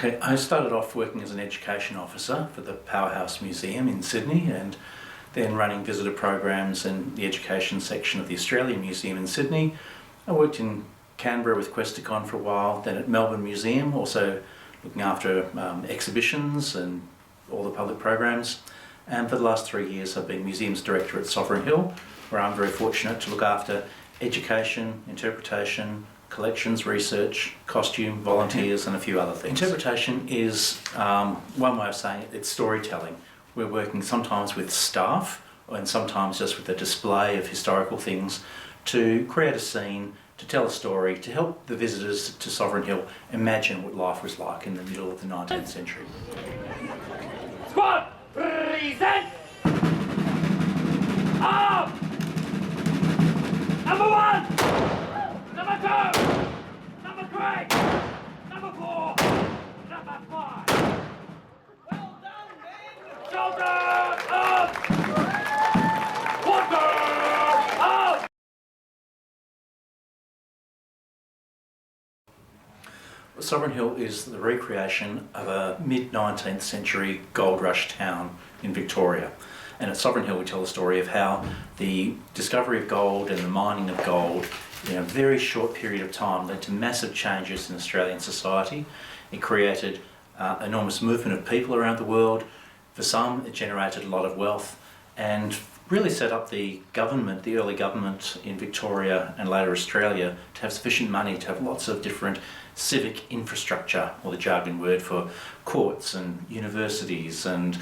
Okay, I started off working as an education officer for the Powerhouse Museum in Sydney, and then running visitor programs in the education section of the Australian Museum in Sydney. I worked in Canberra with Questacon for a while, then at Melbourne Museum, also looking after exhibitions and all the public programs. And for the last 3 years I've been Museums Director at Sovereign Hill, where I'm very fortunate to look after education, interpretation, collections, research, costume, volunteers and a few other things. Interpretation is one way of saying it, it's storytelling. We're working sometimes with staff and sometimes just with a display of historical things to create a scene, to tell a story, to help the visitors to Sovereign Hill imagine what life was like in the middle of the 19th century. Squad, present! Up! Number 1! Number 2! Number 3! Number 4! Number 5! Well done, men! Shoulder up! Water up! Sovereign Hill is the recreation of a mid-19th century gold rush town in Victoria. And at Sovereign Hill we tell the story of how the discovery of gold and the mining of gold in a very short period of time led to massive changes in Australian society. It created enormous movement of people around the world. For some it generated a lot of wealth and really set up the government, the early government in Victoria and later Australia, to have sufficient money to have lots of different civic infrastructure, or the jargon word for courts and universities and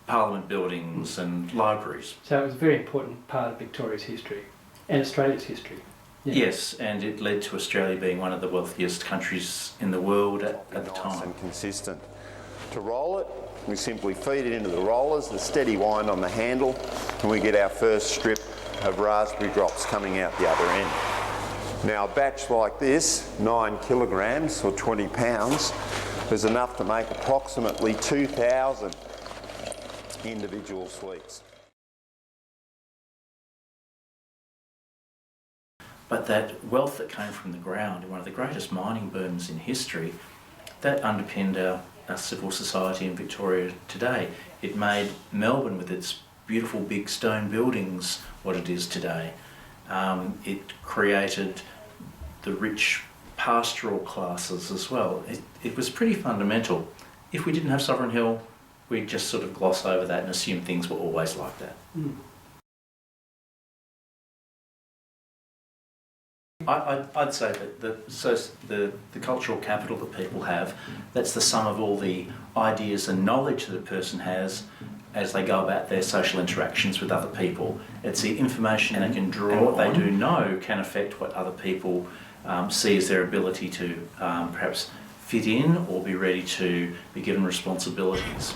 parliament buildings and libraries. So it was a very important part of Victoria's history and Australia's history. Yeah. Yes, and it led to Australia being one of the wealthiest countries in the world at the time. Nice and consistent. To roll it, we simply feed it into the rollers, the steady wind on the handle, and we get our first strip of raspberry drops coming out the other end. Now a batch like this, 9 kilograms or 20 pounds, is enough to make approximately 2,000 individual sweets. But that wealth that came from the ground, in one of the greatest mining booms in history, that underpinned our civil society in Victoria today. It made Melbourne, with its beautiful big stone buildings, what it is today. It created the rich pastoral classes as well. It was pretty fundamental. If we didn't have Sovereign Hill, we'd just sort of gloss over that and assume things were always like that. I'd say that the cultural capital that people have, that's the sum of all the ideas and knowledge that a person has as they go about their social interactions with other people. It's the information they can draw, and what they do know can affect what other people see as their ability to perhaps fit in or be ready to be given responsibilities.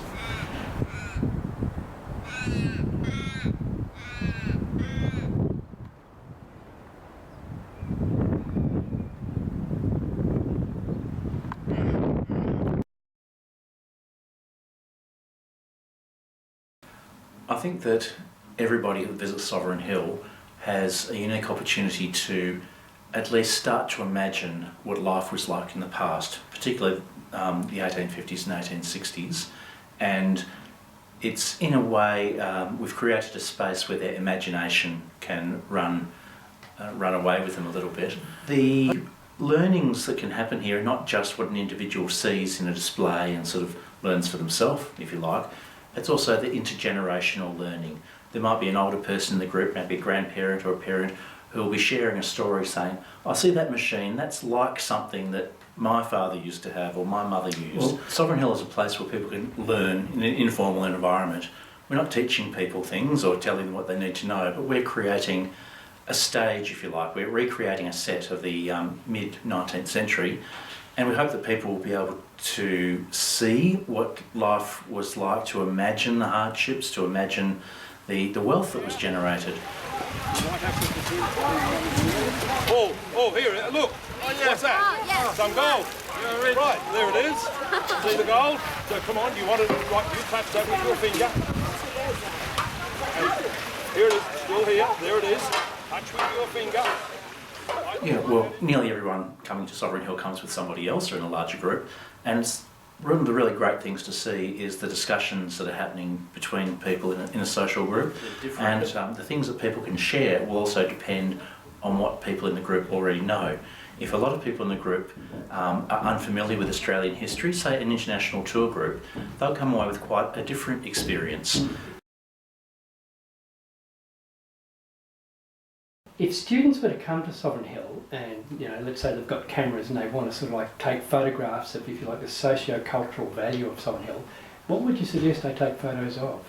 I think that everybody that visits Sovereign Hill has a unique opportunity to at least start to imagine what life was like in the past, particularly the 1850s and 1860s. And it's, in a way, we've created a space where their imagination can run away with them a little bit. The learnings that can happen here are not just what an individual sees in a display and sort of learns for themselves, if you like. It's also the intergenerational learning. There might be an older person in the group, maybe a grandparent or a parent, who will be sharing a story saying, I see that machine, that's like something that my father used to have or my mother used. Well, Sovereign Hill is a place where people can learn in an informal environment. We're not teaching people things or telling them what they need to know, but we're creating a stage, if you like. We're recreating a set of the mid-19th century, and we hope that people will be able to see what life was like, to imagine the hardships, to imagine the wealth that was generated. Oh, here, look. Oh, yeah. What's that? Oh, yes. Some gold. Right, there it is. See the gold? So come on, you want it, right, you touch that with your finger. And here it is, still here, there it is. Touch with your finger. Yeah, well, nearly everyone coming to Sovereign Hill comes with somebody else or in a larger group, and it's one of the really great things to see is the discussions that are happening between people in a social group, and the things that people can share will also depend on what people in the group already know. If a lot of people in the group are unfamiliar with Australian history, say an international tour group, they'll come away with quite a different experience. If students were to come to Sovereign Hill and, let's say they've got cameras and they want to sort of like take photographs of, if you like, the socio-cultural value of Sovereign Hill, what would you suggest they take photos of?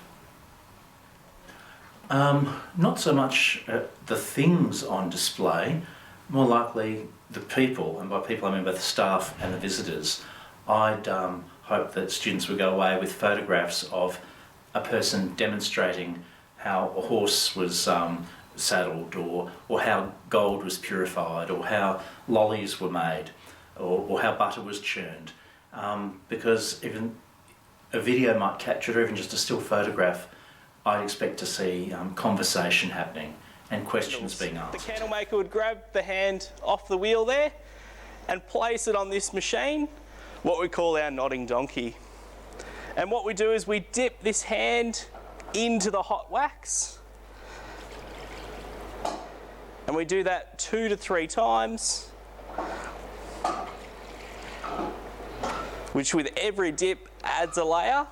Not so much the things on display, more likely the people, and by people I mean both the staff and the visitors. I'd hope that students would go away with photographs of a person demonstrating how a horse was saddled, or how gold was purified, or how lollies were made, or how butter was churned. Because even a video might capture it, or even just a still photograph, I'd expect to see conversation happening and questions being asked. The candle maker would grab the hand off the wheel there and place it on this machine, what we call our nodding donkey. And what we do is we dip this hand into the hot wax. And we do that 2 to 3 times, which with every dip adds a layer.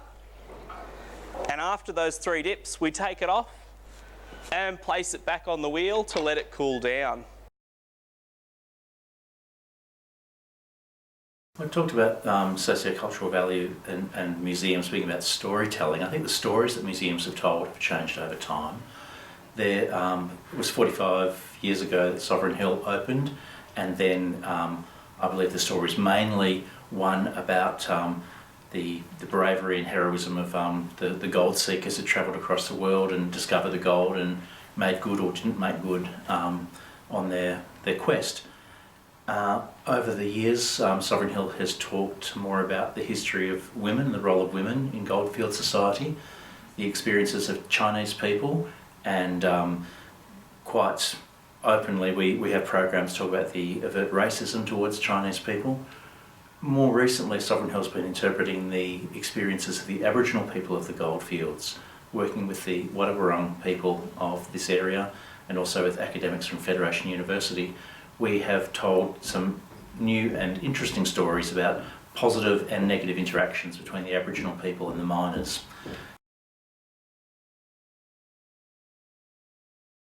And after those 3 dips, we take it off and place it back on the wheel to let it cool down. We talked about socio-cultural value and museums, speaking about storytelling. I think the stories that museums have told have changed over time. It was 45 years ago that Sovereign Hill opened, and then I believe the story is mainly one about the bravery and heroism of the gold seekers who travelled across the world and discovered the gold and made good or didn't make good on their quest. Over the years, Sovereign Hill has talked more about the history of women, the role of women in goldfield society, the experiences of Chinese people, and quite openly we have programs talk about the overt racism towards Chinese people. More recently, Sovereign Hill's been interpreting the experiences of the Aboriginal people of the goldfields, working with the Wadawurrung people of this area and also with academics from Federation University. We have told some new and interesting stories about positive and negative interactions between the Aboriginal people and the miners.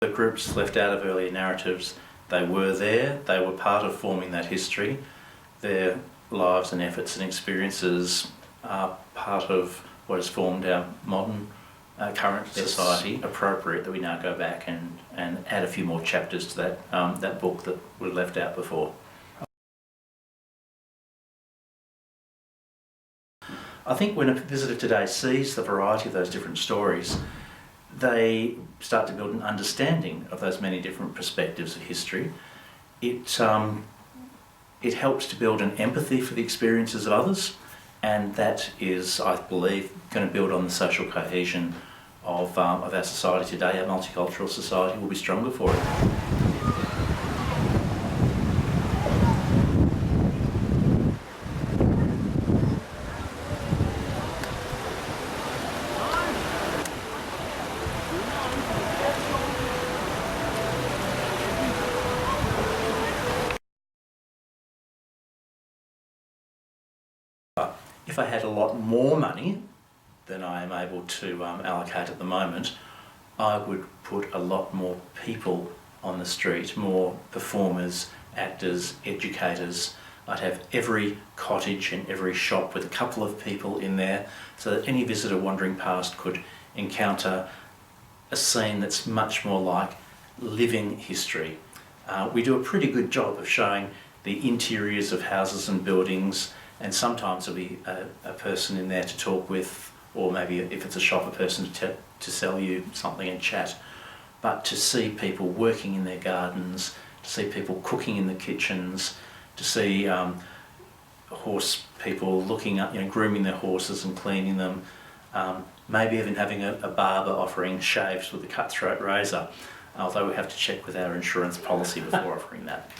The groups left out of earlier narratives, they were there, they were part of forming that history. Their lives and efforts and experiences are part of what has formed our modern current society. Appropriate that we now go back and add a few more chapters to that book that were left out before. I think when a visitor today sees the variety of those different stories, they start to build an understanding of those many different perspectives of history. It helps to build an empathy for the experiences of others, and that is, I believe, going to build on the social cohesion of our society today. Our multicultural society will be stronger for it. If I had a lot more money than I am able to allocate at the moment, I would put a lot more people on the street, more performers, actors, educators. I'd have every cottage and every shop with a couple of people in there so that any visitor wandering past could encounter a scene that's much more like living history. We do a pretty good job of showing the interiors of houses and buildings, and sometimes there'll be a person in there to talk with, or maybe if it's a shop, a person to sell you something and chat. But to see people working in their gardens, to see people cooking in the kitchens, to see horse people looking up, grooming their horses and cleaning them, maybe even having a barber offering shaves with a cutthroat razor. although we have to check with our insurance policy before offering that.